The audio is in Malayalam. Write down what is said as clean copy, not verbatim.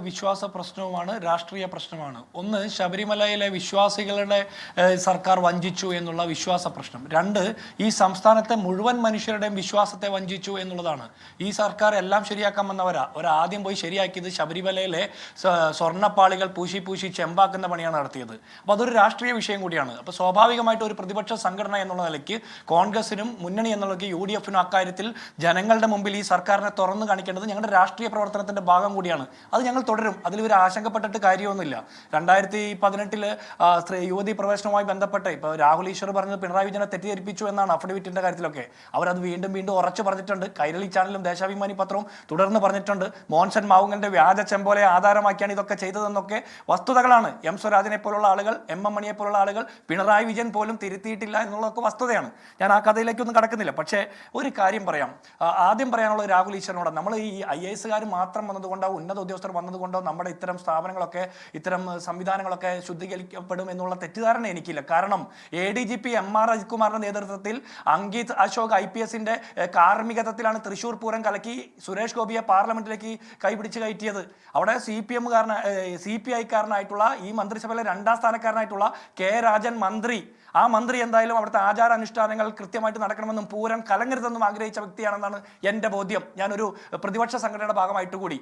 വിശ്വാസ പ്രശ്നവുമാണ്, രാഷ്ട്രീയ പ്രശ്നമാണ്. ഒന്ന്, ശബരിമലയിലെ വിശ്വാസികളുടെ സർക്കാർ വഞ്ചിച്ചു എന്നുള്ള വിശ്വാസ പ്രശ്നം. രണ്ട്, ഈ സംസ്ഥാനത്തെ മുഴുവൻ മനുഷ്യരുടെയും വിശ്വാസത്തെ വഞ്ചിച്ചു എന്നുള്ളതാണ്. ഈ സർക്കാർ എല്ലാം ശരിയാക്കാൻ വന്നവരാ. ഒരാദ്യം പോയി ശരിയാക്കിയത് ശബരിമലയിലെ സ്വർണ്ണപ്പാളികൾ പൂശി പൂശി ചെമ്പാക്കുന്ന പണിയാണ് നടത്തിയത്. അപ്പോൾ അതൊരു രാഷ്ട്രീയ വിഷയം കൂടിയാണ്. അപ്പോൾ സ്വാഭാവികമായിട്ട് ഒരു പ്രതിപക്ഷ സംഘടന എന്നുള്ള നിലയ്ക്ക് കോൺഗ്രസിനും മുന്നണി എന്നുള്ള UDF അക്കാര്യത്തിൽ ജനങ്ങളുടെ മുമ്പിൽ ഈ സർക്കാരിനെ തുറന്നു കാണിക്കേണ്ടത് ഞങ്ങളുടെ രാഷ്ട്രീയ പ്രവർത്തനത്തിന്റെ ഭാഗം കൂടിയാണ്. അത് ഞങ്ങൾ തുടരും. അതിൽ ഒരു ആശങ്കപ്പെട്ടിട്ട് കാര്യമൊന്നുമില്ല. 2018 യുവതി പ്രവേശനവുമായി ബന്ധപ്പെട്ട് ഇപ്പോൾ രാഹുൽ ഈശ്വർ പറഞ്ഞത് പിണറായി വിജയനെ തെറ്റിദ്ധരിപ്പിച്ചു എന്നാണ് അഫിഡവിറ്റിന്റെ കാര്യത്തിലൊക്കെ. അവരത് വീണ്ടും വീണ്ടും ഉറച്ചു പറഞ്ഞിട്ടുണ്ട്. കൈരളി ചാനലും ദേശാഭിമാനി പത്രവും തുടർന്ന് പറഞ്ഞിട്ടുണ്ട്. മോൻസൺ മാവുങ്കന്റെ വ്യാജ ചെമ്പോലെ ആധാരമാക്കിയാണ് ഇതൊക്കെ ചെയ്തതെന്നൊക്കെ വസ്തുതകളാണ്. എം സ്വരാജിനെ പോലുള്ള ആളുകൾ, MM മണിയെ പോലുള്ള ആളുകൾ, പിണറായി വിജയൻ പോലും തിരുത്തിയിട്ടില്ല എന്നുള്ളതൊക്കെ വസ്തുതയാണ്. ഞാൻ ആ കഥയിലേക്കൊന്നും കടക്കുന്നില്ല. പക്ഷേ ഒരു കാര്യം പറയാം. ആദ്യം പറയാനുള്ള രാഹുൽ ഈശ്വരനോട്, നമ്മൾ ഈ IAS മാത്രം വന്നതുകൊണ്ടോ ഉന്നത ഉദ്യോഗസ്ഥർ വന്നതുകൊണ്ടോ നമ്മുടെ ഇത്തരം സ്ഥാപനങ്ങളൊക്കെ, ഇത്തരം സംവിധാനങ്ങളൊക്കെ ശുദ്ധീകരിക്കപ്പെടും എന്നുള്ള തെറ്റിദ്ധാരണ എനിക്കില്ല. കാരണം ADGP MR അജിത്കുമാറിന്റെ നേതൃത്വത്തിൽ അങ്കിത് അശോക് IPSന്റെ കാർമ്മികത്വത്തിലാണ് തൃശ്ശൂർ പൂരം കലക്കി സുരേഷ് ഗോപിയെ പാർലമെന്റിലേക്ക് കൈപിടിച്ച് കയറ്റിയത്. അവിടെ CPI-കാരനായിട്ടുള്ള ഈ മന്ത്രിസഭയിലെ 2ാം സ്ഥാനക്കാരനായിട്ടുള്ള K. രാജൻ മന്ത്രി, ആ മന്ത്രി എന്തായാലും അവിടുത്തെ ആചാരാനുഷ്ഠാനങ്ങൾ കൃത്യമായിട്ട് നടക്കണമെന്നും പൂരം കലങ്ങരുതെന്നും ആഗ്രഹിച്ച വ്യക്തിയാണെന്നാണ് എൻ്റെ ബോധ്യം. ഞാനൊരു പ്രതിപക്ഷ സംഘടനയുടെ ഭാഗമായിട്ട് കൂടി.